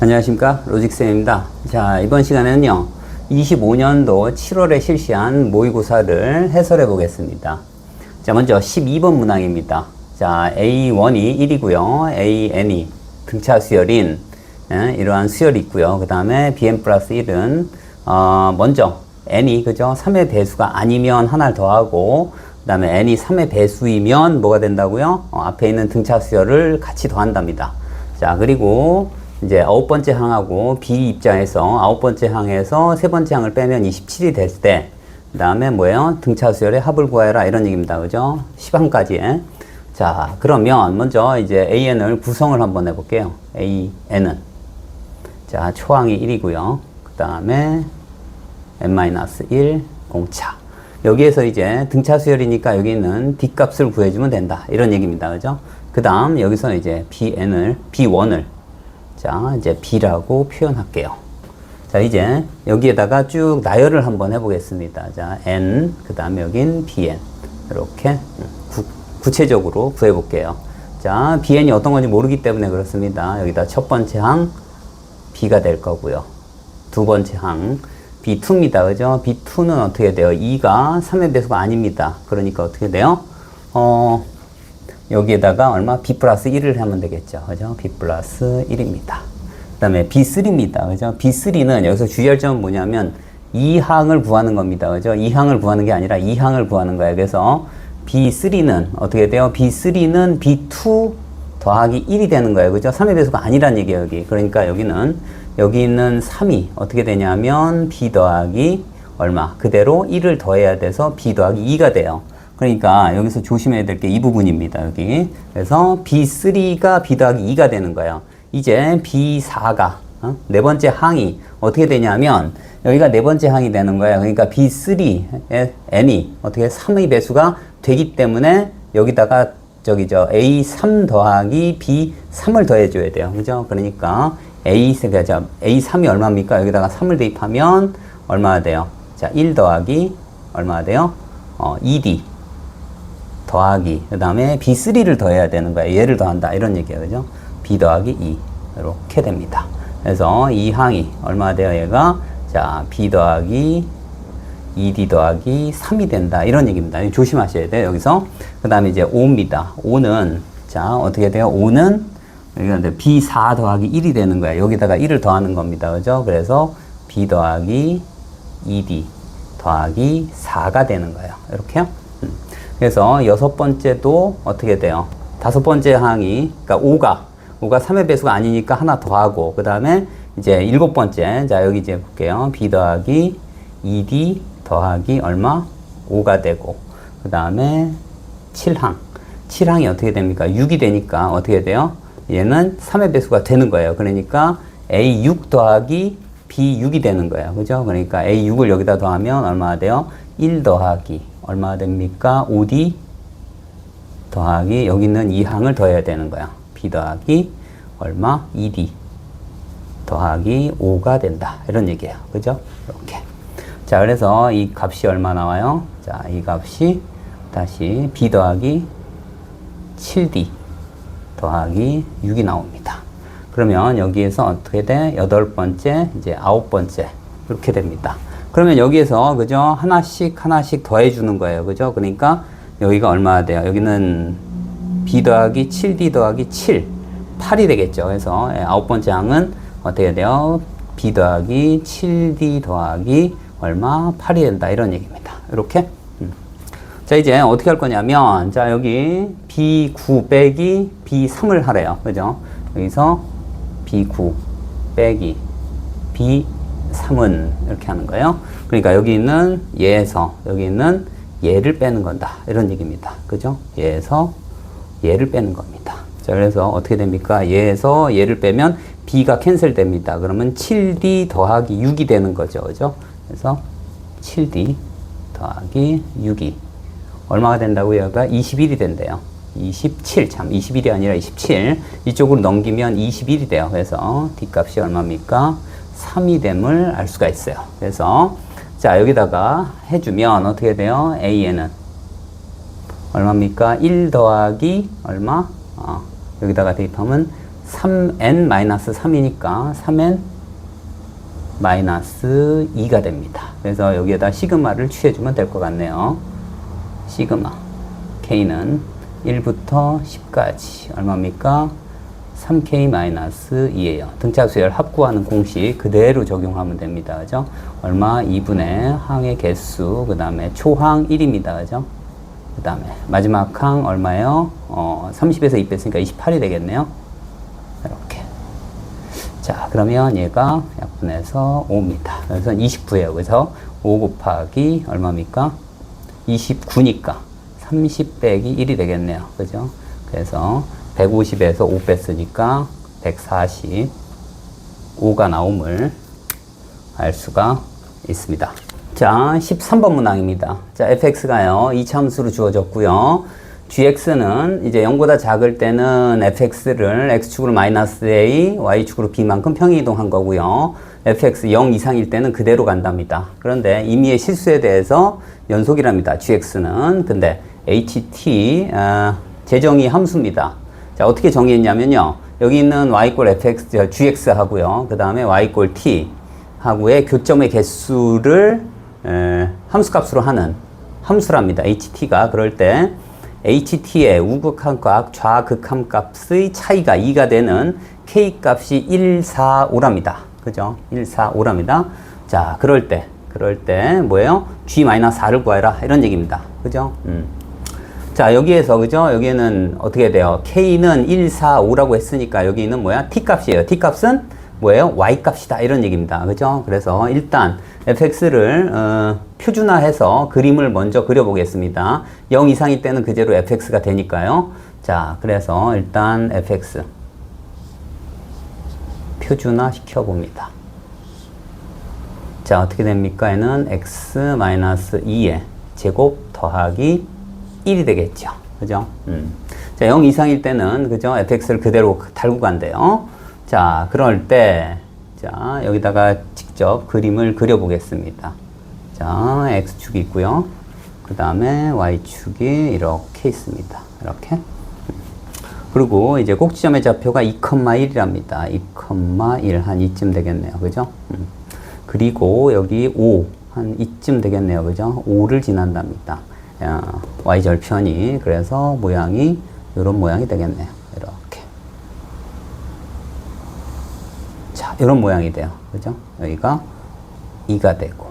안녕하십니까, 로직쌤입니다. 자, 이번 시간에는요 25년도 7월에 실시한 모의고사를 해설해 보겠습니다. 자, 먼저 12번 문항입니다. 자, A1이 1이고요 AN이 등차 수열인 이러한 수열이 있고요. 그 다음에 BN 플러스 1은 먼저 N이 그죠 3의 배수가 아니면 하나를 더하고, 그 다음에 N이 3의 배수이면 뭐가 된다고요? 앞에 있는 등차 수열을 같이 더한답니다. 자, 그리고 이제 9번째 항하고 B 입장에서 9번째 항에서 3번째 항을 빼면 27이 될 때, 그 다음에 뭐예요? 등차 수열의 합을 구하여라, 이런 얘기입니다. 그죠? 10항까지. 자, 그러면 먼저 이제 AN을 구성을 한번 해볼게요. AN은. 자, 초항이 1이고요. 그 다음에 N-1, 공차. 여기에서 이제 등차 수열이니까 여기 있는 D값을 구해주면 된다, 이런 얘기입니다. 그죠? 그 다음 여기서 이제 B1을 자, 이제 B라고 표현할게요. 자, 이제 여기에다가 쭉 나열을 한번 해보겠습니다. 자, N, 그 다음에 여긴 BN. 이렇게 구체적으로 구해볼게요. 자, BN이 어떤 건지 모르기 때문에 그렇습니다. 여기다 첫 번째 항 B가 될 거고요. 두 번째 항 B2입니다. 그죠? B2는 어떻게 돼요? 2가 3의 배수가 아닙니다. 그러니까 어떻게 돼요? 여기에다가 얼마? B 플러스 1을 하면 되겠죠. 그죠? B 플러스 1입니다. 그 다음에 B3입니다. 그죠? B3는 여기서 주의할 점은 뭐냐면 2항을 구하는 겁니다. 그죠? 2항을 구하는 게 아니라 2항을 구하는 거예요. 그래서 B3는 어떻게 돼요? B3는 B2 더하기 1이 되는 거예요. 그죠? 3의 배수가 아니란 얘기예요, 여기. 그러니까 여기 있는 3이 어떻게 되냐면 B 더하기 얼마? 그대로 1을 더해야 돼서 B 더하기 2가 돼요. 그러니까 여기서 조심해야 될 게 이 부분입니다, 여기. 그래서 B3가 B 더하기 2가 되는 거예요. 이제 B4가, 네 번째 항이 어떻게 되냐면, 여기가 네 번째 항이 되는 거예요. 그러니까 B3의 N이 어떻게 3의 배수가 되기 때문에 여기다가 A3 더하기 B3을 더해줘야 돼요. 그죠? 그러니까 A3이 얼마입니까? 여기다가 3을 대입하면 얼마가 돼요? 자, 1 더하기 얼마가 돼요? 2D. 더하기, 그 다음에 B3를 더해야 되는 거예요. 얘를 더한다, 이런 얘기예요. 그죠? B 더하기 2. 이렇게 됩니다. 그래서 이 항이 얼마 돼요, 얘가? 자, B 더하기 2D 더하기 3이 된다, 이런 얘기입니다. 조심하셔야 돼요, 여기서. 그 다음에 이제 5입니다. 5는, 자, 어떻게 돼요? 5는, 여기가 이제 B4 더하기 1이 되는 거예요. 여기다가 1을 더하는 겁니다. 그죠? 그래서 B 더하기 2D 더하기 4가 되는 거예요. 이렇게요. 그래서 여섯 번째도 어떻게 돼요? 다섯 번째 항이, 그러니까 5가 3의 배수가 아니니까 하나 더하고, 그 다음에 이제 일곱 번째, 자, 여기 이제 볼게요. B 더하기 2D 더하기 얼마? 5가 되고, 그 다음에 7항. 7항이 어떻게 됩니까? 6이 되니까 어떻게 돼요? 얘는 3의 배수가 되는 거예요. 그러니까 A6 더하기 B6이 되는 거예요. 그죠? 그러니까 A6을 여기다 더하면 얼마가 돼요? 1 더하기 얼마가 됩니까? 5D 더하기 여기 있는 이 항을 더해야 되는 거야. B 더하기 얼마? 2D 더하기 5가 된다, 이런 얘기예요. 그죠? 이렇게. 자, 그래서 이 값이 얼마 나와요? 자, 이 값이 다시 B 더하기 7D 더하기 6이 나옵니다. 그러면 여기에서 어떻게 돼? 여덟 번째, 이제 아홉 번째, 이렇게 됩니다. 그러면 여기에서, 그죠? 하나씩 더해 주는 거예요. 그죠? 그러니까 여기가 얼마가 돼요? 여기는 B 더하기 7D 더하기 7, 8이 되겠죠. 그래서 아홉 번째 항은 어떻게 돼요? B 더하기 7D 더하기 얼마? 8이 된다, 이런 얘기입니다. 이렇게. 자, 이제 어떻게 할 거냐면, 자, 여기 B9 빼기 B3을 하래요. 그죠? 여기서 B9 빼기 B3은 이렇게 하는 거예요. 그러니까 여기 있는 얘에서 여기 있는 얘를 빼는 건다, 이런 얘기입니다. 그죠? 얘에서 얘를 빼는 겁니다. 자, 그래서 어떻게 됩니까? 얘에서 얘를 빼면 B가 캔슬 됩니다. 그러면 7D 더하기 6이 되는 거죠. 그죠? 그래서 7D 더하기 6이 얼마가 된다고요? 여기가 21이 된대요. 27, 21이 아니라 27. 이쪽으로 넘기면 21이 돼요. 그래서 D값이 얼마입니까? 3이 됨을 알 수가 있어요. 그래서 자, 여기다가 해주면 어떻게 돼요? AN은 얼마입니까? 1 더하기 얼마? 여기다가 대입하면 3n-3이니까 3n 마이너스 2가 됩니다. 그래서 여기에다 시그마를 취해주면 될 것 같네요. 시그마 k는 1부터 10까지 얼마입니까? 3k-2예요. 등차수열 합구하는 공식 그대로 적용하면 됩니다. 그죠? 얼마? 2분의 항의 개수, 그 다음에 초항 1입니다. 그죠? 그 다음에 마지막 항 얼마예요? 30에서 2 뺐으니까 28이 되겠네요. 이렇게. 자, 그러면 얘가 약분해서 5입니다. 그래서 29예요. 그래서 5 곱하기 얼마입니까? 29니까 30 빼기 1이 되겠네요. 그죠? 그래서 150에서 5 뺐으니까 145가 나옴을 알 수가 있습니다. 자, 13번 문항입니다. 자, fx가요, 이차함수로 주어졌고요. gx는 이제 0보다 작을 때는 fx를 x축으로 마이너스 a, y축으로 b만큼 평행이동한 거고요. fx 0 이상일 때는 그대로 간답니다. 그런데 임의의 실수에 대해서 연속이랍니다. gx는. 근데 ht, 재정의 함수입니다. 자, 어떻게 정의했냐면요. 여기 있는 y 꼴 fx, gx 하고요. 그 다음에 y 꼴 t 하고의 교점의 개수를 함수값으로 하는 함수랍니다. ht가. 그럴 때 ht의 우극함값, 좌극함값의 차이가 2가 되는 k값이 1, 4, 5랍니다. 그죠? 1, 4, 5랍니다. 자, 그럴 때 뭐예요? g-4를 구하라. 이런 얘기입니다. 그죠? 자, 여기에서, 그죠? 여기에는 어떻게 돼요? k는 1, 4, 5라고 했으니까 여기는 뭐야? t값이에요. t값은 뭐예요? y값이다. 이런 얘기입니다. 그죠? 그래서 일단 fx를 표준화해서 그림을 먼저 그려보겠습니다. 0 이상일 때는 그대로 fx가 되니까요. 자, 그래서 일단 fx 표준화 시켜봅니다. 자, 어떻게 됩니까? 얘는 x-2의 제곱 더하기 1이 되겠죠. 그죠? 자, 0 이상일 때는, 그죠? fx를 그대로 달고 간대요. 자, 그럴 때, 자, 여기다가 직접 그림을 그려보겠습니다. 자, x축이 있고요. 그 다음에 y축이 이렇게 있습니다. 이렇게. 그리고 이제 꼭지점의 좌표가 2,1이랍니다. 2,1 한 이쯤 되겠네요. 그죠? 그리고 여기 5 한 이쯤 되겠네요. 그죠? 5를 지난답니다. y절편이. 그래서 모양이 이런 모양이 되겠네요. 이렇게. 자, 이런 모양이 돼요. 그죠? 여기가 2가 되고,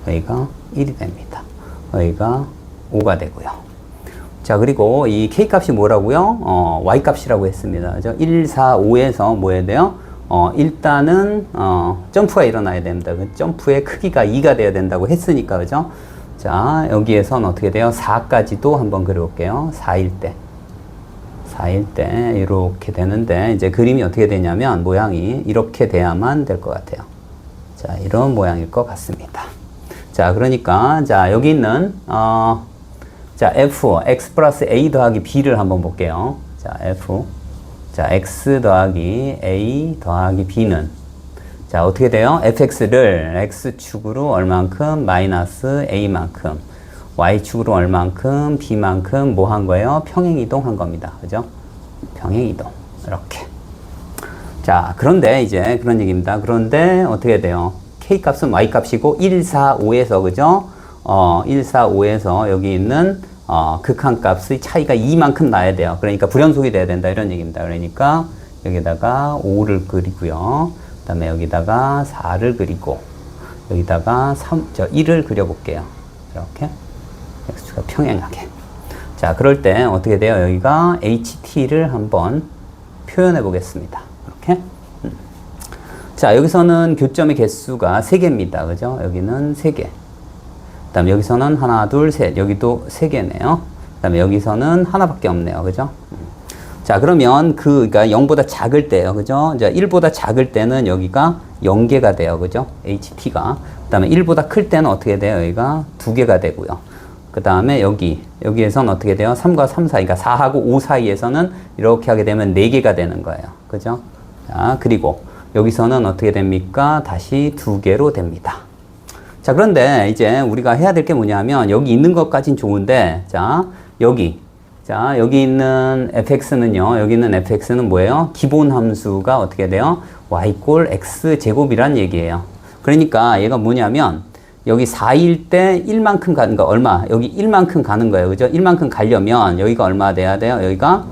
여기가 1이 됩니다. 여기가 5가 되고요. 자, 그리고 이 K값이 뭐라고요? Y값이라고 했습니다. 그죠? 1, 4, 5에서 뭐 해야 돼요? 일단은, 점프가 일어나야 됩니다. 그 점프의 크기가 2가 돼야 된다고 했으니까, 그죠? 자, 여기에선 어떻게 돼요? 4까지도 한번 그려볼게요. 4일 때, 이렇게 되는데, 이제 그림이 어떻게 되냐면, 모양이 이렇게 돼야만 될 것 같아요. 자, 이런 모양일 것 같습니다. 자, 그러니까, 자, 여기 있는, 자, f, x 플러스 a 더하기 b를 한번 볼게요. 자, f, 자, x 더하기 a 더하기 b는, 자, 어떻게 돼요? fx를 x축으로 얼만큼, 마이너스 a만큼, y축으로 얼만큼, b만큼 뭐 한 거예요? 평행이동 한 겁니다. 그죠? 평행이동. 이렇게. 자, 그런데 이제 그런 얘기입니다. 그런데 어떻게 돼요? k값은 y값이고 1, 4, 5에서, 그죠? 1, 4, 5에서 여기 있는 극한값의 차이가 2만큼 나야 돼요. 그러니까 불연속이 돼야 된다. 이런 얘기입니다. 그러니까 여기다가 5를 그리고요. 그 다음에 여기다가 4를 그리고 여기다가 1을 그려볼게요. 이렇게 x축과 평행하게. 자, 그럴 때 어떻게 돼요? 여기가 ht를 한번 표현해 보겠습니다. 이렇게. 자, 여기서는 교점의 개수가 3개입니다. 그죠? 여기는 3개. 그 다음에 여기서는 하나, 둘, 셋. 여기도 3개네요. 그 다음에 여기서는 하나밖에 없네요. 그죠? 자, 그러면 그러니까 0보다 작을 때요. 그죠? 이제 1보다 작을 때는 여기가 0개가 돼요. 그죠? ht가. 그 다음에 1보다 클 때는 어떻게 돼요? 여기가 2개가 되고요. 그 다음에 여기에서는 어떻게 돼요? 3과 3 사이, 그러니까 4하고 5 사이에서는 이렇게 하게 되면 4개가 되는 거예요. 그죠? 자, 그리고 여기서는 어떻게 됩니까? 다시 2개로 됩니다. 자, 그런데 이제 우리가 해야 될 게 뭐냐면 여기 있는 것까진 좋은데, 자, 여기 자, 여기 있는 fx는요, 여기 있는 fx는 뭐예요? 기본 함수가 어떻게 돼요? y꼴 x제곱이란 얘기예요. 그러니까 얘가 뭐냐면, 여기 4일 때 1만큼 가는 거, 얼마? 여기 1만큼 가는 거예요. 그죠? 1만큼 가려면 여기가 얼마 돼야 돼요? 여기가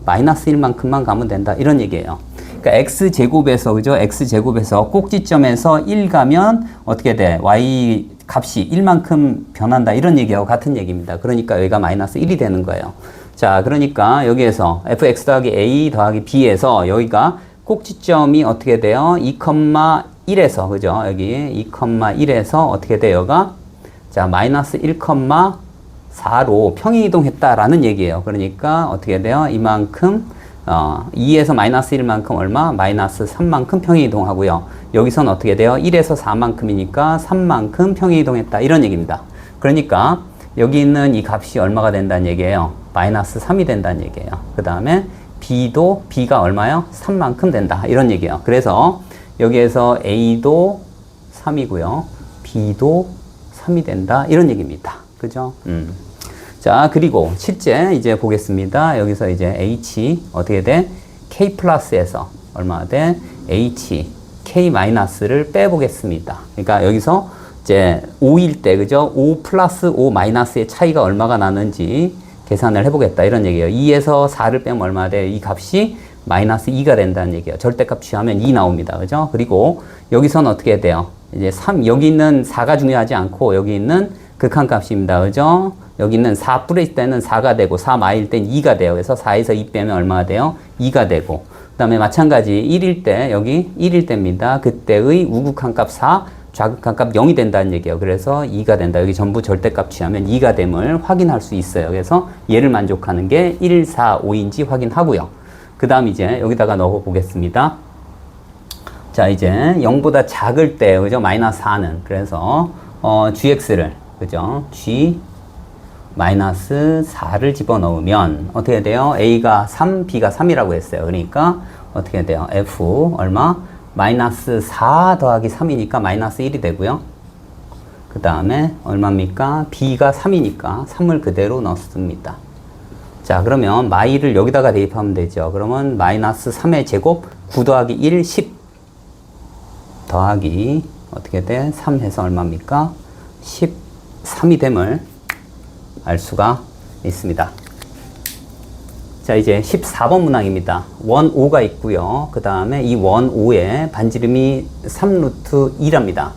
마이너스 1만큼만 가면 된다. 이런 얘기예요. 그러니까 x제곱에서, 그죠? x제곱에서 꼭지점에서 1 가면 어떻게 돼? y 값이 1만큼 변한다. 이런 얘기하고 같은 얘기입니다. 그러니까 여기가 마이너스 1이 되는 거예요. 자, 그러니까 여기에서 fx 더하기 a 더하기 b에서 여기가 꼭지점이 어떻게 돼요? 2,1에서, 그죠? 여기 2,1에서 어떻게 돼요가? 자, 마이너스 1,4로 평행이동했다라는 얘기예요. 그러니까 어떻게 돼요? 이만큼 2에서 마이너스 1만큼 얼마? 마이너스 3만큼 평행이동하고요. 여기서는 어떻게 돼요? 1에서 4만큼이니까 3만큼 평행이동했다. 이런 얘기입니다. 그러니까 여기 있는 이 값이 얼마가 된다는 얘기예요? 마이너스 3이 된다는 얘기예요. 그 다음에 B가 얼마요? 3만큼 된다. 이런 얘기예요. 그래서 여기에서 A도 3이고요. B도 3이 된다. 이런 얘기입니다. 그죠? 자, 그리고 실제 이제 보겠습니다. 여기서 이제 H 어떻게 돼? K 플러스에서 얼마 돼? H K 마이너스를 빼보겠습니다. 그러니까 여기서 이제 5일 때, 그죠? 5 플러스 5 마이너스의 차이가 얼마가 나는지 계산을 해보겠다. 이런 얘기예요. 2에서 4를 빼면 얼마 돼? 이 값이 마이너스 2가 된다는 얘기예요. 절대값 취하면 2 나옵니다. 그죠? 그리고 여기서는 어떻게 돼요? 이제 3, 여기 있는 4가 중요하지 않고 여기 있는 극한값입니다. 그죠? 여기 있는 4 뿌릴 때는 4가 되고 4 마일 땐 2가 돼요. 그래서 4에서 2 빼면 얼마가 돼요? 2가 되고. 그 다음에 마찬가지 1일 때, 여기 1일 때입니다. 그때의 우극한값 4, 좌극한값 0이 된다는 얘기예요. 그래서 2가 된다. 여기 전부 절대값 취하면 2가 됨을 확인할 수 있어요. 그래서 얘를 만족하는 게 1, 4, 5인지 확인하고요. 그 다음 이제 여기다가 넣어 보겠습니다. 자, 이제 0보다 작을 때, 그죠? 마이너스 4는. 그래서, gx를, 그죠? g 마이너스 4를 집어넣으면 어떻게 돼요? a가 3, b가 3이라고 했어요. 그러니까 어떻게 돼요? f 얼마? 마이너스 4 더하기 3이니까 마이너스 1이 되고요. 그 다음에 얼마입니까? b가 3이니까 3을 그대로 넣습니다. 자, 그러면 마이를 여기다가 대입하면 되죠. 그러면 마이너스 3의 제곱 9 더하기 1, 10 더하기 어떻게 돼? 3 해서 얼마입니까? 13이 됨을 알 수가 있습니다. 자, 이제 14번 문항입니다. 원 5가 있고요. 그 다음에 이 원 5의 반지름이 3루트 2랍니다.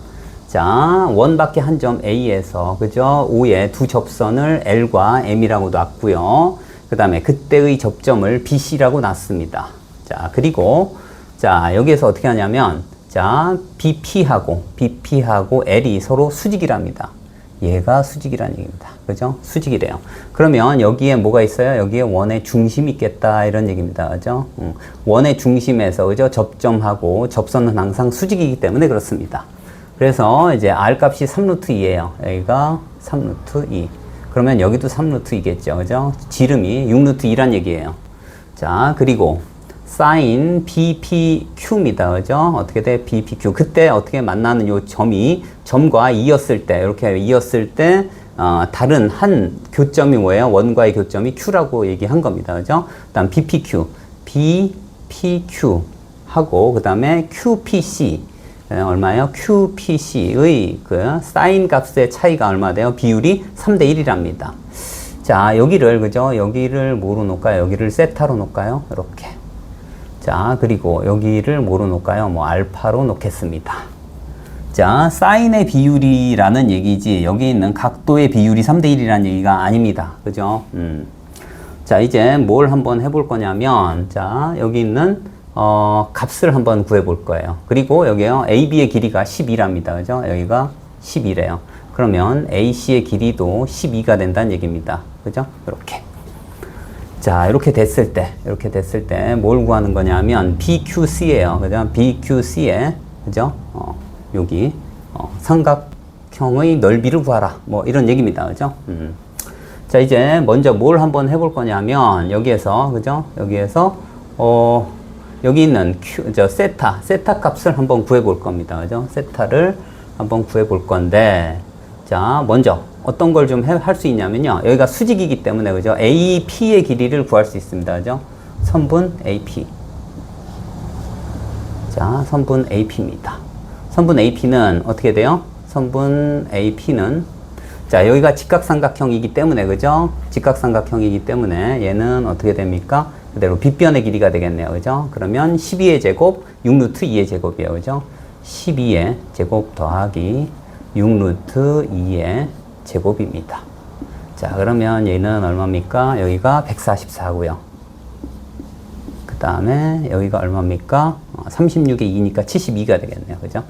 자, 원밖에 한 점 A에서, 그죠? 5의 두 접선을 L과 M이라고 놨고요. 그 다음에 그때의 접점을 BC라고 놨습니다. 자, 그리고, 자, 여기에서 어떻게 하냐면, 자, BP하고 L이 서로 수직이랍니다. 얘가 수직이라는 얘기입니다. 그죠? 수직이래요. 그러면 여기에 뭐가 있어요? 여기에 원의 중심이 있겠다. 이런 얘기입니다. 그죠? 원의 중심에서, 그죠? 접점하고 접선은 항상 수직이기 때문에 그렇습니다. 그래서 이제 R 값이 3루트 2예요. 여기가 3루트 2. 그러면 여기도 3루트 2겠죠. 그죠? 지름이 6루트 2란 얘기예요. 자, 그리고 sin BPQ입니다. 그죠? 어떻게 돼? BPQ. 그때 어떻게 만나는 요 점과 이었을 때, 이렇게 이었을 때, 다른 한 교점이 뭐예요? 원과의 교점이 Q라고 얘기한 겁니다. 그죠? 그 다음 BPQ 하고, 그 다음에 QPC. 얼마예요? QPC의 그 사인 값의 차이가 얼마 돼요? 비율이 3대 1이랍니다. 자, 여기를, 그죠? 여기를 뭐로 놓을까요? 여기를 세타로 놓을까요? 이렇게. 자, 그리고 여기를 뭐로 놓을까요? 뭐 알파로 놓겠습니다. 자, 사인의 비율이라는 얘기지 여기 있는 각도의 비율이 3대 1이라는 얘기가 아닙니다. 그죠? 자, 이제 뭘 한번 해볼 거냐면, 자, 여기 있는 값을 한번 구해 볼 거예요. 그리고 여기요, AB의 길이가 12랍니다. 그죠? 여기가 12래요. 그러면 AC의 길이도 12가 된다는 얘기입니다. 그죠? 이렇게. 자, 이렇게 됐을 때, 뭘 구하는 거냐면, BQC예요. 그죠? BQC에, 그죠? 여기, 삼각형의 넓이를 구하라. 뭐, 이런 얘기입니다. 그죠? 자, 이제 먼저 뭘 한번 해볼 거냐면, 여기에서, 그죠? 여기에서, 여기 있는 세타 값을 한번 구해 볼 겁니다. 그죠? 세타를 한번 구해 볼 건데, 자, 먼저, 어떤 걸 좀 할 수 있냐면요. 여기가 수직이기 때문에, 그죠? AP의 길이를 구할 수 있습니다. 그죠? 선분 AP. 자, 선분 AP입니다. 선분 AP는 어떻게 돼요? 선분 AP는, 자, 여기가 직각삼각형이기 때문에, 그죠? 직각삼각형이기 때문에 얘는 어떻게 됩니까? 그대로 빗변의 길이가 되겠네요. 그죠? 그러면 12의 제곱, 6루트 2의 제곱이에요. 그죠? 12의 제곱 더하기 6루트 2의 제곱입니다. 자, 그러면 얘는 얼마입니까? 여기가 144고요. 그 다음에 여기가 얼마입니까? 36의 2니까 72가 되겠네요. 그죠?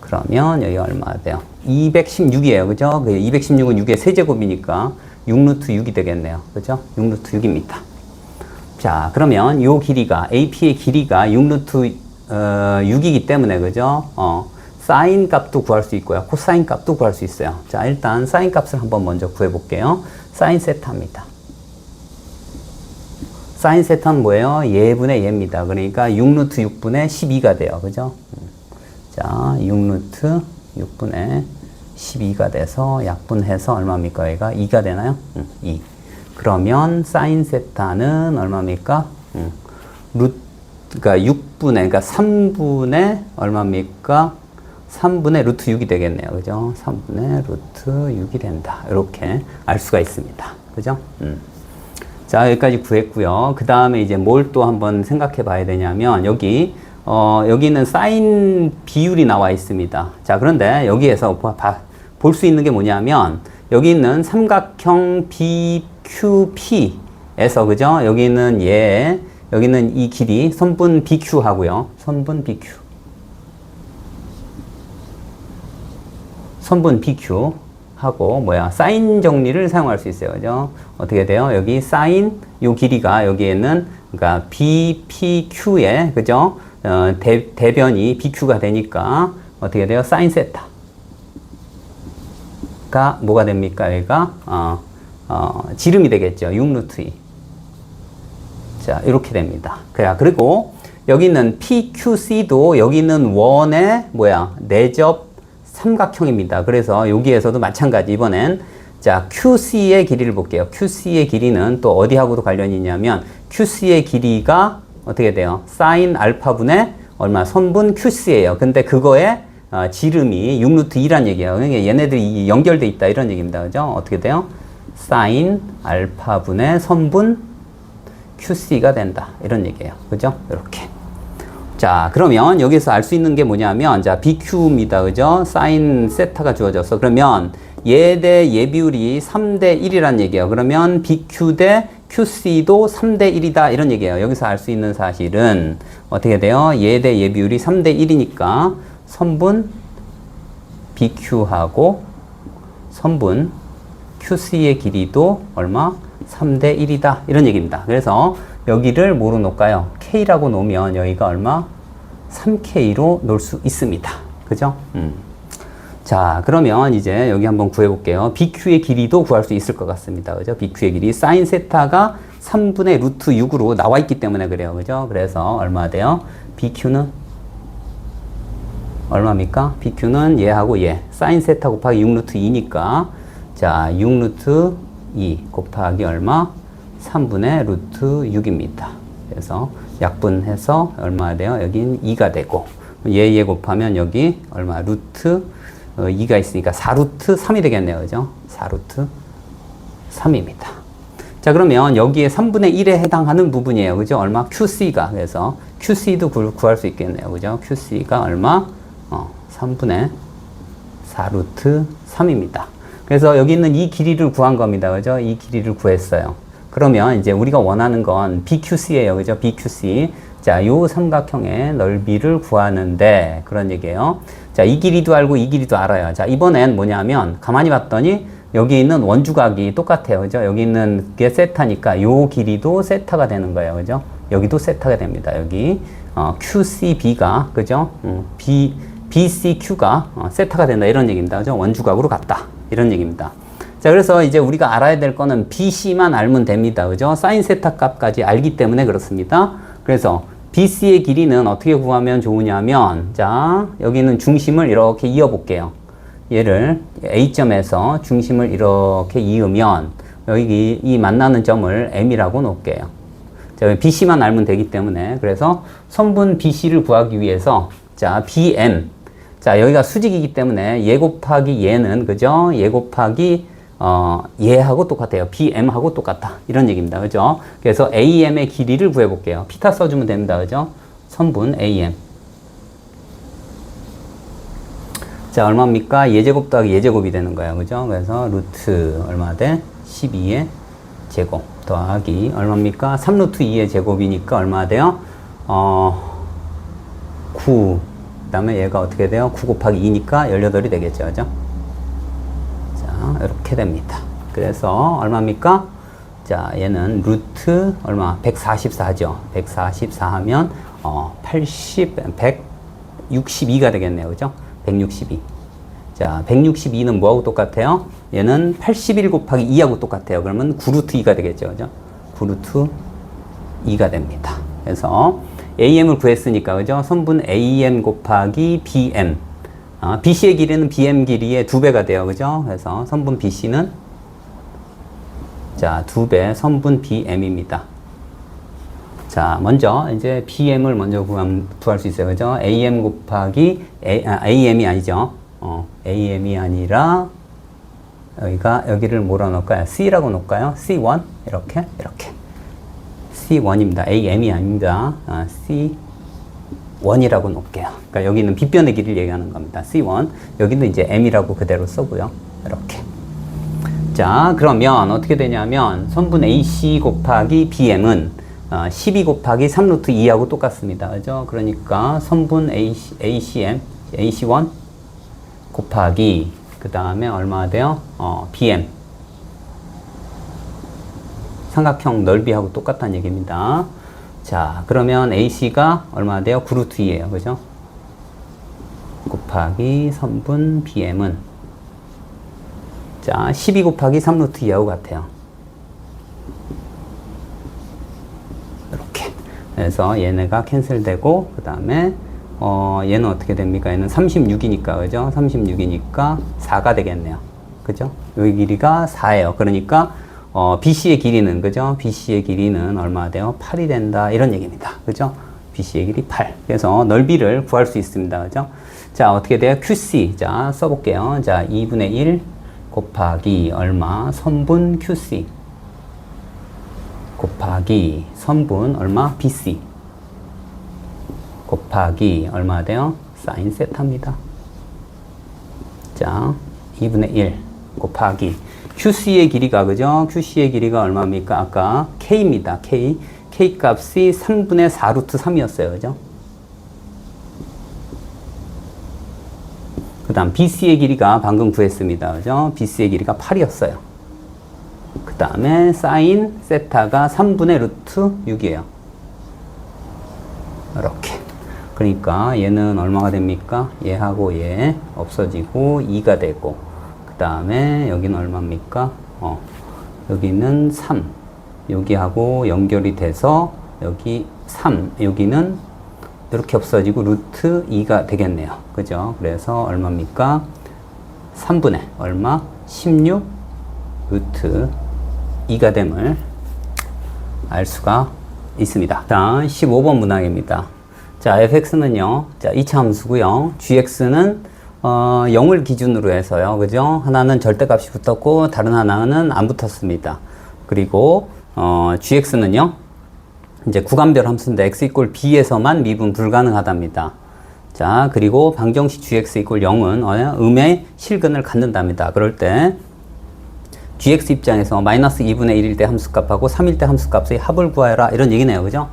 그러면 여기가 얼마가 돼요? 216이에요. 그죠? 216은 6의 세제곱이니까 6루트 6이 되겠네요. 그죠? 6루트 6입니다. 자, 그러면 요 길이가, AP의 길이가 6루트 6이기 때문에, 그죠? 사인 값도 구할 수 있고요. 코사인 값도 구할 수 있어요. 자, 일단 사인 값을 한번 먼저 구해 볼게요. 사인 세타입니다. 사인 세타는 뭐예요? 예분의 예입니다. 그러니까 6루트 6분의 12가 돼요. 그죠? 자, 6루트 6분의 12가 돼서 약분해서 얼마입니까? 여기가 2가 되나요? 2. 그러면 사인 세타는 얼마입니까? 그러니까 6분의, 그러니까 3분의 얼마입니까? 3분의 루트 6이 되겠네요. 그죠? 3분의 루트 6이 된다. 이렇게 알 수가 있습니다. 그죠? 자, 여기까지 구했고요. 그 다음에 이제 뭘 또 한번 생각해 봐야 되냐면, 여기는 사인 비율이 나와 있습니다. 자, 그런데 여기에서 볼 수 있는 게 뭐냐면, 여기 있는 삼각형 BQP에서, 그죠? 여기는 여기는 이 길이 선분 BQ 하고요. 선분 BQ. 선분 BQ 하고, 사인 정리를 사용할 수 있어요. 그죠? 어떻게 돼요? 여기 사인, 요 길이가 여기에는, 그러니까 BPQ에, 그죠? 대변이 BQ가 되니까, 어떻게 돼요? 사인 세타가 뭐가 됩니까? 여기가, 지름이 되겠죠. 6루트 2. 자, 이렇게 됩니다. 그리고 여기는 PQC도 여기는 원의 내접 삼각형입니다. 그래서 여기에서도 마찬가지 이번엔 자, QC의 길이를 볼게요. QC의 길이는 또 어디하고도 관련이 있냐면 QC의 길이가 어떻게 돼요? 사인 알파분의 얼마? 선분 QC예요. 근데 그거의 지름이 6루트 2란 얘기예요. 그러니까 얘네들이 연결돼 있다 이런 얘기입니다. 그죠? 어떻게 돼요? 사인 알파분의 선분 QC가 된다. 이런 얘기예요. 그죠? 이렇게. 자, 그러면 여기서 알 수 있는 게 뭐냐면, 자, BQ입니다. 그죠? 사인 세타가 주어져서. 그러면 얘 대 얘 비율이 3대 1이란 얘기예요. 그러면 BQ 대 QC도 3대 1이다. 이런 얘기예요. 여기서 알 수 있는 사실은 어떻게 돼요? 얘 대 얘 비율이 3대 1이니까 선분 BQ하고 선분 QC의 길이도 얼마? 3대 1이다. 이런 얘기입니다. 그래서 여기를 뭐로 놓을까요? K라고 놓으면 여기가 얼마? 3K로 놓을 수 있습니다. 그죠? 자, 그러면 이제 여기 한번 구해볼게요. BQ의 길이도 구할 수 있을 것 같습니다. 그죠? BQ의 길이 사인 세타가 3분의 루트 6으로 나와 있기 때문에 그래요. 그죠? 그래서 얼마 돼요? BQ는 얼마입니까? BQ는 얘하고 얘. 사인 세타 곱하기 6루트 2니까 자, 6루트 2 곱하기 얼마? 3분의 루트 6입니다. 그래서 약분해서 얼마 돼요? 여긴 2가 되고 얘 곱하면 여기 얼마? 루트 2가 있으니까 4루트 3이 되겠네요. 그죠? 4루트 3입니다. 자, 그러면 여기에 3분의 1에 해당하는 부분이에요. 그죠? 얼마? QC가. 그래서 QC도 구할 수 있겠네요. 그죠? QC가 얼마? 3분의 4루트 3입니다. 그래서 여기 있는 이 길이를 구한 겁니다. 그죠? 이 길이를 구했어요. 그러면 이제 우리가 원하는 건 BQC예요. 그죠? BQC. 자, 요 삼각형의 넓이를 구하는데 그런 얘기예요. 자, 이 길이도 알고 이 길이도 알아요. 자, 이번엔 뭐냐면 가만히 봤더니 여기 있는 원주각이 똑같아요. 그죠? 여기 있는 게 세타니까 요 길이도 세타가 되는 거예요. 그죠? 여기도 세타가 됩니다. 여기 QCB가 그죠? BCQ가 세타가 된다 이런 얘기입니다. 그죠? 원주각으로 같다 이런 얘기입니다. 자, 그래서 이제 우리가 알아야 될 거는 BC만 알면 됩니다. 그죠? 사인 세타 값까지 알기 때문에 그렇습니다. 그래서 BC의 길이는 어떻게 구하면 좋으냐면, 자, 여기는 중심을 이렇게 이어 볼게요. 얘를 A점에서 중심을 이렇게 이으면 여기 이 만나는 점을 M이라고 놓을게요. 자, BC만 알면 되기 때문에 그래서 선분 BC를 구하기 위해서 자, BM. 자, 여기가 수직이기 때문에 얘 곱하기 얘는 그죠? 얘 곱하기 얘하고 똑같아요. BM하고 똑같다. 이런 얘기입니다. 그죠? 그래서 AM의 길이를 구해 볼게요. 피타 써주면 됩니다. 그죠? 선분 AM. 자, 얼마입니까? 예제곱 더하기 예제곱이 되는 거예요. 그죠? 그래서 루트 얼마 돼? 12의 제곱 더하기 얼마입니까? 3루트 2의 제곱이니까 얼마 돼요? 9. 그 다음에 얘가 어떻게 돼요? 9 곱하기 2니까 18이 되겠죠. 그죠? 자, 이렇게 됩니다. 그래서 얼마입니까? 자, 얘는 루트 얼마? 144죠. 144 하면 162가 되겠네요. 그죠? 162. 자, 162는 뭐하고 똑같아요? 얘는 81 곱하기 2하고 똑같아요. 그러면 9루트 2가 되겠죠. 그죠? 9루트 2가 됩니다. 그래서 AM을 구했으니까, 그죠? 선분 AM 곱하기 BM. BC의 길이는 BM 길이의 2배가 돼요. 그죠? 그래서 선분 BC는 자, 2배 선분 BM입니다. 자, 먼저 이제 BM을 먼저 구할 수 있어요. 그죠? AM 곱하기 AM이 아니죠. AM이 아니라 여기를 뭐라 놓을까요? C라고 놓을까요? C1 이렇게 C1입니다. AM이 아닙니다. C1이라고 놓을게요. 그러니까 여기는 빗변의 길이를 얘기하는 겁니다. C1 여기는 이제 M이라고 그대로 써고요. 이렇게. 자, 그러면 어떻게 되냐면 선분 AC 곱하기 BM은 12 곱하기 3루트 2하고 똑같습니다. 그죠? 그러니까 선분 ACM, AC1 곱하기 그 다음에 얼마가 돼요? BM 삼각형 넓이하고 똑같다는 얘기입니다. 자, 그러면 AC가 얼마나 돼요? 9루트 2예요. 그죠? 곱하기 선분 BM은 자, 12 곱하기 3루트 2하고 같아요. 이렇게. 그래서 얘네가 캔슬되고, 그 다음에, 얘는 어떻게 됩니까? 얘는 36이니까, 그죠? 36이니까 4가 되겠네요. 그죠? 여기 길이가 4예요. 그러니까, BC의 길이는, 그죠? BC의 길이는 얼마 돼요? 8이 된다. 이런 얘기입니다. 그죠? BC의 길이 8. 그래서 넓이를 구할 수 있습니다. 그죠? 자, 어떻게 돼요? QC. 자, 써볼게요. 자, 2분의 1 곱하기 얼마? 선분 QC. 곱하기 선분 얼마? BC. 곱하기 얼마 돼요? 사인 세타입니다. 자, 2분의 1 곱하기 QC의 길이가, 그죠? QC의 길이가 얼마입니까? 아까 K입니다. K. K 값이 3분의 4루트 3이었어요. 그죠? 그 다음 BC의 길이가 방금 구했습니다. 그죠? BC의 길이가 8이었어요. 그 다음에 사인 세타가 3분의 루트 6이에요. 이렇게. 그러니까 얘는 얼마가 됩니까? 얘하고 얘 없어지고 2가 되고, 그 다음에 여기는 얼마입니까? 여기는 3. 여기하고 연결이 돼서 여기 3. 여기는 이렇게 없어지고 루트 2가 되겠네요. 그죠? 그래서 얼마입니까? 3분의 얼마? 16 루트 2가 됨을 알 수가 있습니다. 다음 15번 문항입니다. 자, fx는요. 자, 2차 함수고요. gx는 0을 기준으로 해서요. 그죠? 하나는 절대값이 붙었고 다른 하나는 안 붙었습니다. 그리고 gx는요. 이제 구간별 함수인데 x 이꼴 b에서만 미분 불가능하답니다. 자, 그리고 방정식 gx 이꼴 0은 음의 실근을 갖는답니다. 그럴 때 gx 입장에서 마이너스 2분의 1일 때 함수값하고 3일 때 함수값의 합을 구하여라 이런 얘기네요. 그죠?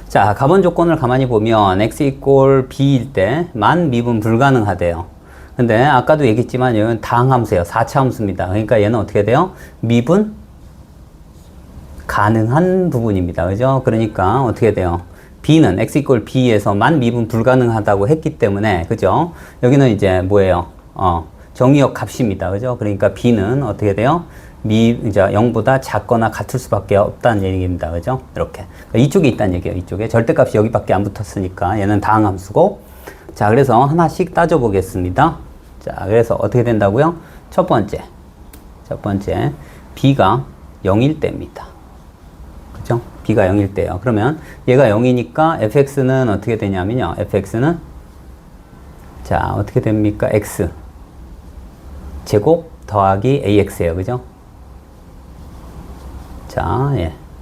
자, 가번 조건을 가만히 보면 x 이꼴 b일 때만 미분 불가능하대요. 근데 아까도 얘기했지만 이건 다항함수예요. 4차 함수입니다. 그러니까 얘는 어떻게 돼요? 미분 가능한 부분입니다. 그죠? 그러니까 어떻게 돼요? b는 x 이꼴 b에서만 미분 불가능하다고 했기 때문에, 그죠? 여기는 이제 뭐예요? 정의역 값입니다. 그죠? 그러니까 b는 어떻게 돼요? 이제 0보다 작거나 같을 수밖에 없다는 얘기입니다. 그죠? 이렇게. 그러니까 이쪽에 있다는 얘기예요. 이쪽에. 절대값이 여기밖에 안 붙었으니까 얘는 다항함수고. 자, 그래서 하나씩 따져보겠습니다. 자, 그래서 어떻게 된다고요? 첫 번째, b가 0일 때입니다. 그죠? b가 0일 때요. 그러면 얘가 0이니까 fx는 어떻게 되냐면요. fx는 자, 어떻게 됩니까? x 제곱 더하기 ax예요. 그죠? 자,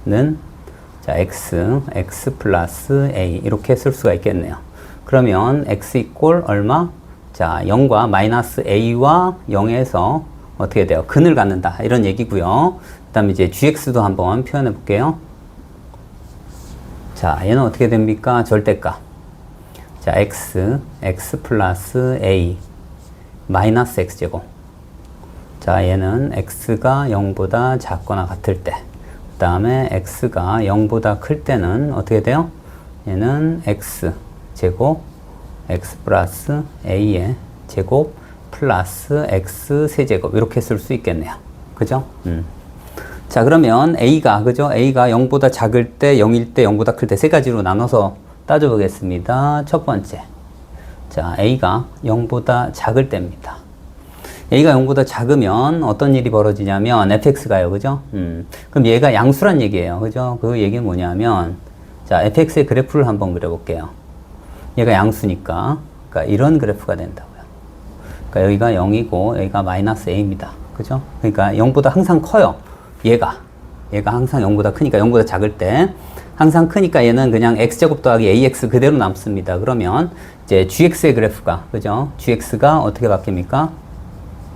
얘는 자, x 플러스 a 이렇게 쓸 수가 있겠네요. 그러면 x 이꼴 얼마? 자, 0과 마이너스 a와 0에서 어떻게 돼요? 근을 갖는다. 이런 얘기고요. 그 다음에 이제 gx도 한번 표현해 볼게요. 자, 얘는 어떻게 됩니까? 절대값. 자, x 플러스 a 마이너스 x제곱. 자, 얘는 x가 0보다 작거나 같을 때. 그 다음에 x가 0보다 클 때는 어떻게 돼요? 얘는 x 제곱 x 플러스 a의 제곱 플러스 x 세제곱 이렇게 쓸 수 있겠네요. 그죠? 자, 그러면 a가 그죠? a가 0보다 작을 때, 0일 때, 0보다 클 때 세 가지로 나눠서 따져보겠습니다. 첫 번째. 자, a가 0보다 작을 때입니다. a가 0보다 작으면 어떤 일이 벌어지냐면 fx가요. 그죠? 그럼 얘가 양수란 얘기예요. 그죠? 그 얘기는 뭐냐면 자, fx의 그래프를 한번 그려볼게요. 얘가 양수니까 그러니까 이런 그래프가 된다고요. 그러니까 여기가 0이고 여기가 마이너스 a입니다. 그죠? 그러니까 0보다 항상 커요. 얘가 항상 0보다 크니까 0보다 작을 때 항상 크니까 얘는 그냥 x제곱 더하기 ax 그대로 남습니다. 그러면 이제 gx의 그래프가 그죠? gx가 어떻게 바뀝니까?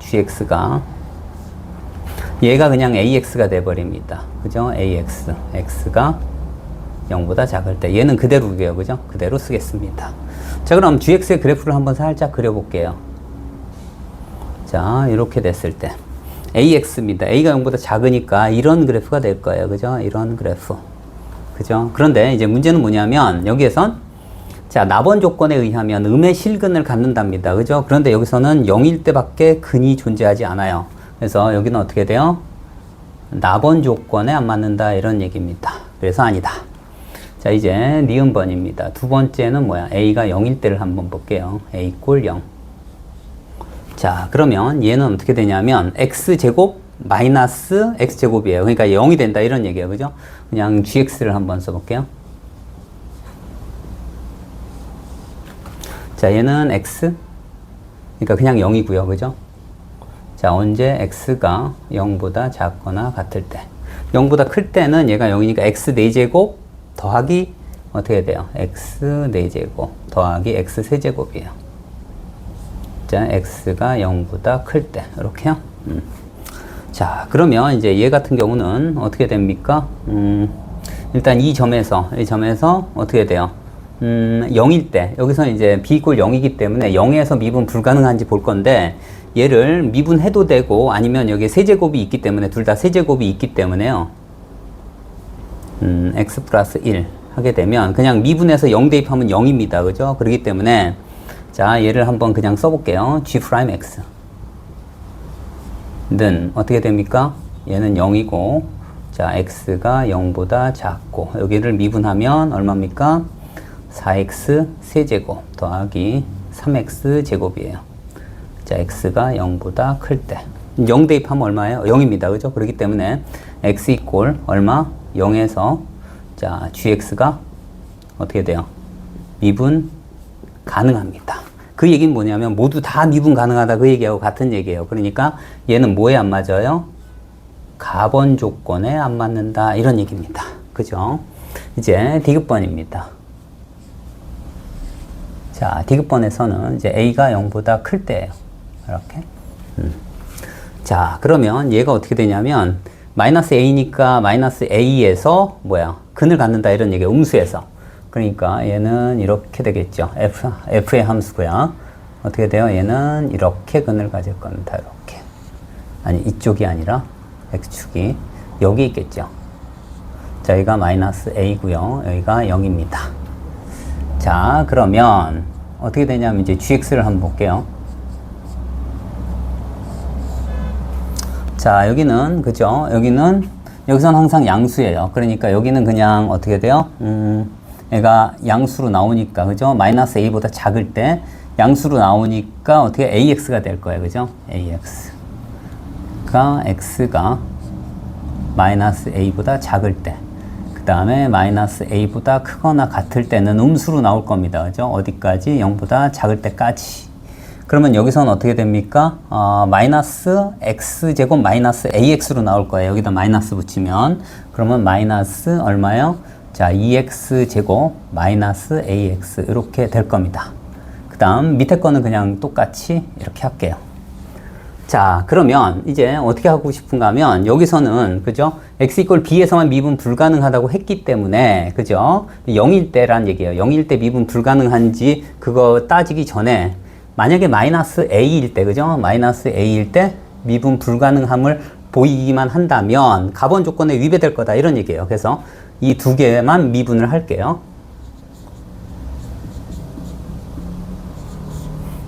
gx가 얘가 그냥 ax가 돼버립니다. 그죠? x가 0보다 작을 때 얘는 그대로게요. 그죠? 그대로 쓰겠습니다. 자, 그럼 gx의 그래프를 한번 살짝 그려볼게요. 자, 이렇게 됐을 때 ax입니다. a가 0보다 작으니까 이런 그래프가 될 거예요. 그죠? 이런 그래프. 그죠? 그런데 이제 문제는 뭐냐면 여기에선 자, 납원 조건에 의하면 음의 실근을 갖는답니다. 그죠? 그런데 여기서는 0일 때밖에 근이 존재하지 않아요. 그래서 여기는 어떻게 돼요? 납원 조건에 안 맞는다 이런 얘기입니다. 그래서 아니다. 자, 이제 니은번입니다. 두 번째는 뭐야? a가 0일 때를 한번 볼게요. a 꼴 0. 자, 그러면 얘는 어떻게 되냐면 x제곱 마이너스 x제곱이에요. 그러니까 0이 된다 이런 얘기예요. 그죠? 그냥 gx를 한번 써볼게요. 자, 얘는 x 그러니까 그냥 0이고요. 그죠? 자, 언제 x가 0보다 작거나 같을 때 0보다 클 때는 얘가 0이니까 x 4제곱 더하기 어떻게 돼요? x 4제곱 더하기 x 세제곱이에요. 자, x가 0보다 클 때 이렇게요. 자, 그러면 이제 얘 같은 경우는 어떻게 됩니까? 일단 이 점에서 어떻게 돼요? 0일 때 여기서 이제 b 이꼴 0이기 때문에 0에서 미분 불가능한지 볼 건데 얘를 미분해도 되고 아니면 여기에 세제곱이 있기 때문에 둘 다 세제곱이 있기 때문에요. x 플러스 1 하게 되면 그냥 미분해서 0 대입하면 0입니다. 그죠? 그렇기 때문에 자, 얘를 한번 그냥 써볼게요. g 프라임 x 는 어떻게 됩니까? 얘는 0이고 자, x가 0보다 작고 여기를 미분하면 얼마입니까? 4x 세제곱 더하기 3x 제곱이에요. 자, x가 0보다 클 때 0 대입하면 얼마예요? 0입니다. 그죠? 그렇기 때문에 x 이꼴 얼마? 0에서 자, gx가 어떻게 돼요? 미분 가능합니다. 그 얘기는 뭐냐면 모두 다 미분 가능하다 그 얘기하고 같은 얘기예요. 그러니까 얘는 뭐에 안 맞아요? 가번 조건에 안 맞는다 이런 얘기입니다. 그죠? 이제 디귿번입니다. 자, 디귿번에서는 이제 a가 0보다 클 때예요. 이렇게. 자, 그러면 얘가 어떻게 되냐면 마이너스 a니까 마이너스 a에서 뭐야? 근을 갖는다 이런 얘기예요. 음수에서. 그러니까 얘는 이렇게 되겠죠. f의 함수고요. 어떻게 돼요? 얘는 이렇게 근을 가질 겁니다. 이렇게. 아니, 이쪽이 아니라 x축이 여기 있겠죠. 자, 여기가 마이너스 a고요. 여기가 0입니다. 자, 그러면 어떻게 되냐면 이제 gx를 한번 볼게요. 자, 여기는 그죠? 여기서는 항상 양수예요. 그러니까 여기는 그냥 어떻게 돼요? 얘가 양수로 나오니까 그죠? 마이너스 a보다 작을 때 양수로 나오니까 어떻게 AX가 될 거예요. 그죠? AX가 X가 마이너스 A보다 작을 때, 그 다음에 마이너스 A보다 크거나 같을 때는 음수로 나올 겁니다. 그죠? 어디까지? 0보다 작을 때까지. 그러면 여기서는 어떻게 됩니까? 마이너스 X제곱 마이너스 AX로 나올 거예요. 여기다 마이너스 붙이면. 그러면 마이너스 얼마요? 자, 2X제곱 마이너스 AX 이렇게 될 겁니다. 그 다음 밑에 거는 그냥 똑같이 이렇게 할게요. 자, 그러면 이제 어떻게 하고 싶은가 하면 여기서는 그죠? x 이퀄 b에서만 미분 불가능하다고 했기 때문에 그죠? 0일 때란 얘기예요. 0일 때 미분 불가능한지 그거 따지기 전에 만약에 마이너스 a일 때 그죠? 마이너스 a일 때 미분 불가능함을 보이기만 한다면 가번 조건에 위배될 거다 이런 얘기예요. 그래서 이 두 개만 미분을 할게요.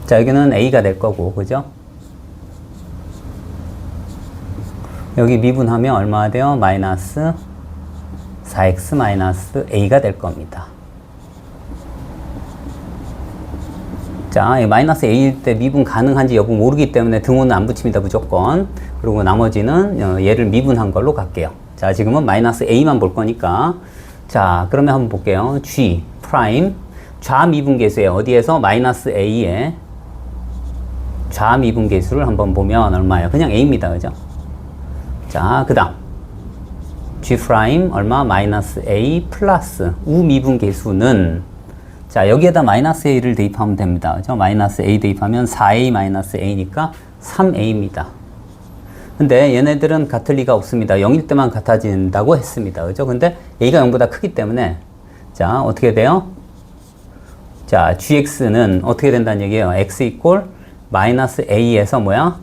자, 여기는 a가 될 거고 그죠? 여기 미분하면 얼마가 돼요? 마이너스 4x 마이너스 a가 될 겁니다. 자, 마이너스 a일 때 미분 가능한지 여부 모르기 때문에 등호는 안 붙입니다. 무조건. 그리고 나머지는 얘를 미분한 걸로 갈게요. 자, 지금은 마이너스 a만 볼 거니까. 자, 그러면 한번 볼게요. g 프라임 좌미분계수에 어디에서 마이너스 a에 좌미분계수를 한번 보면 얼마예요? 그냥 a입니다. 그죠? 자, 그 다음 g 프라임 얼마? 마이너스 a 플러스 우미분계수는 자, 여기에다 마이너스 a를 대입하면 됩니다. 그죠? 마이너스 a 대입하면 4a 마이너스 a니까 3a입니다. 근데 얘네들은 같을 리가 없습니다. 0일 때만 같아진다고 했습니다. 그죠? 근데 a가 0보다 크기 때문에 자, 어떻게 돼요? 자, gx는 어떻게 된다는 얘기예요? x 이꼴 마이너스 a에서 뭐야?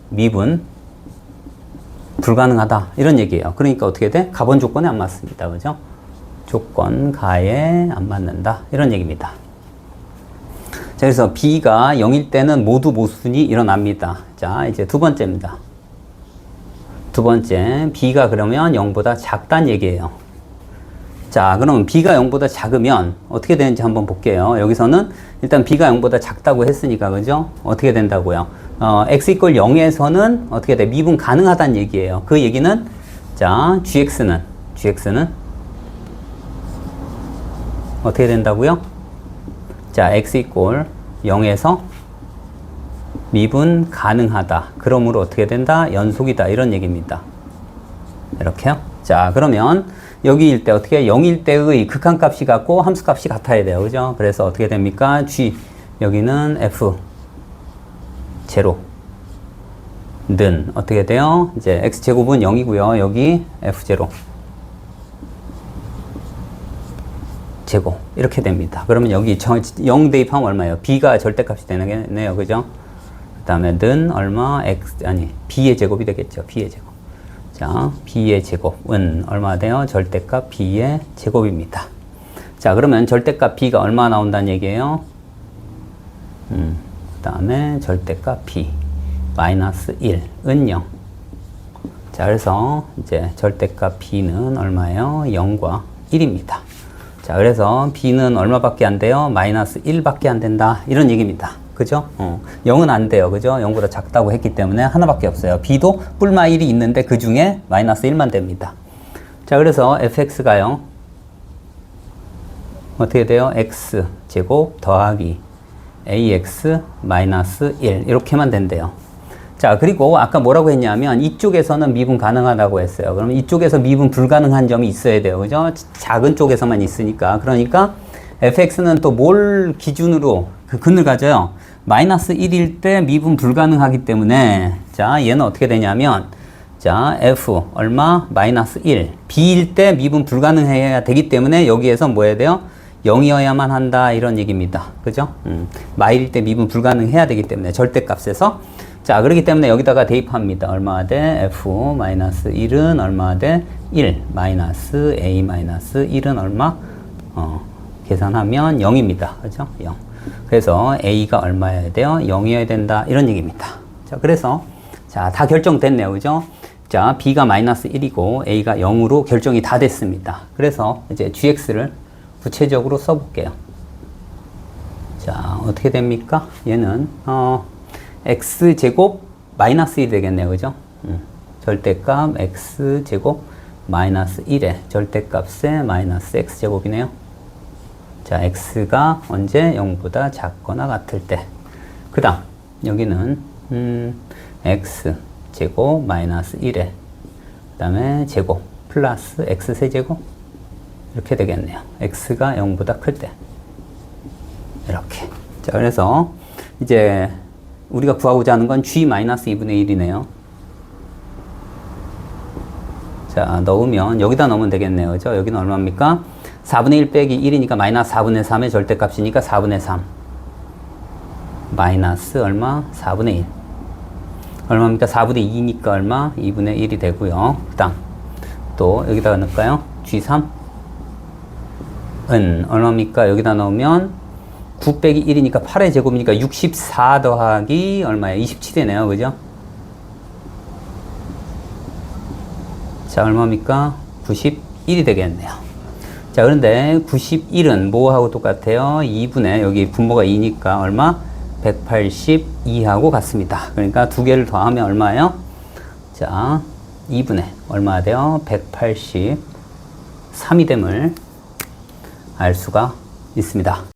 미분 불가능하다 이런 얘기예요. 그러니까 어떻게 돼? 가번 조건에 안 맞습니다. 그죠? 조건 가에 안 맞는다 이런 얘기입니다. 자, 그래서 b가 0일 때는 모두 모순이 일어납니다. 자, 이제 두 번째입니다. 두 번째, b가 그러면 0보다 작다는 얘기예요. 자, 그러면 b가 0보다 작으면 어떻게 되는지 한번 볼게요. 여기서는 일단 b가 0보다 작다고 했으니까 그죠? 어떻게 된다고요? x 이퀄 0에서는 어떻게 돼? 미분 가능하다는 얘기예요. 그 얘기는 자, gx는 어떻게 된다고요? 자, x 이퀄 0에서 미분 가능하다. 그러므로 어떻게 된다? 연속이다. 이런 얘기입니다. 이렇게요. 자, 그러면 여기일 때 어떻게 0일 때의 극한값이 같고 함수값이 같아야 돼요. 그죠? 그래서 어떻게 됩니까? g 여기는 f 제로는 어떻게 돼요? 이제 x제곱은 0이고요. 여기 f0 제곱 이렇게 됩니다. 그러면 여기 0 대입하면 얼마예요? b가 절대값이 되네요. 그죠? 그 다음에 는 얼마? b의 제곱이 되겠죠. b의 제곱. 자, b의 제곱은 얼마 돼요? 절대값 b의 제곱입니다. 자, 그러면 절대값 b가 얼마 나온다는 얘기예요? 그 다음에 절대값 b 마이너스 1은 0. 자, 그래서 이제 절대값 b는 얼마예요? 0과 1입니다. 자, 그래서 b는 얼마밖에 안 돼요? 마이너스 1밖에 안 된다. 이런 얘기입니다. 그죠? 0은 안 돼요. 그죠? 0보다 작다고 했기 때문에 하나밖에 없어요. b도 뿔마 1이 있는데 그 중에 마이너스 1만 됩니다. 자, 그래서 fx가요. 어떻게 돼요? x 제곱 더하기 ax 마이너스 1 이렇게만 된대요. 자, 그리고 아까 뭐라고 했냐면 이쪽에서는 미분 가능하다고 했어요. 그럼 이쪽에서 미분 불가능한 점이 있어야 돼요. 그죠? 작은 쪽에서만 있으니까. 그러니까 fx는 또 뭘 기준으로 그 근을 가져요? 마이너스 1일 때 미분 불가능하기 때문에 자, 얘는 어떻게 되냐면 자, f 얼마? 마이너스 1 b일 때 미분 불가능해야 되기 때문에 여기에서 뭐 해야 돼요? 0이어야만 한다 이런 얘기입니다. 그죠? 마일일 때 미분 불가능해야 되기 때문에 절대값에서 자, 그렇기 때문에 여기다가 대입합니다. 얼마가 돼? f-1은 얼마가 돼? 1 마이너스 a 마이너스 1은 얼마? 계산하면 0입니다. 그죠? 0. 그래서 a가 얼마여야 돼요? 0이어야 된다. 이런 얘기입니다. 자, 그래서 자, 다 결정됐네요. 그죠? 자, b가 마이너스 1이고 a가 0으로 결정이 다 됐습니다. 그래서 이제 gx를 구체적으로 써볼게요. 자, 어떻게 됩니까? 얘는, x제곱 마이너스 1이 되겠네요. 그죠? 절대값 x제곱 마이너스 1의 절대값의 마이너스 x제곱이네요. 자, x가 언제 0보다 작거나 같을 때. 그 다음, 여기는, x제곱 마이너스 1의 그 다음에 제곱 플러스 x세제곱 이렇게 되겠네요. x가 0보다 클 때. 이렇게. 자, 그래서 이제 우리가 구하고자 하는 건 g-2분의 1이네요. 자, 넣으면 여기다 넣으면 되겠네요. 그죠? 여기는 얼마입니까? 4분의 1 빼기 1이니까 마이너스 4분의 3의 절대값이니까 4분의 3. 마이너스 얼마? 4분의 1. 얼마입니까? 4분의 2니까 얼마? 2분의 1이 되고요. 그 다음 또 여기다가 넣을까요? g3 은 얼마입니까? 여기다 넣으면 9 빼기 1이니까 8의 제곱이니까 64 더하기 얼마예요? 27이네요. 그죠? 자, 얼마입니까? 91이 되겠네요. 자, 그런데 91은 뭐하고 똑같아요? 2분의 여기 분모가 2니까 얼마? 182하고 같습니다. 그러니까 두 개를 더하면 얼마예요? 자, 2분의 얼마 돼요? 183이 됨을 알 수가 있습니다.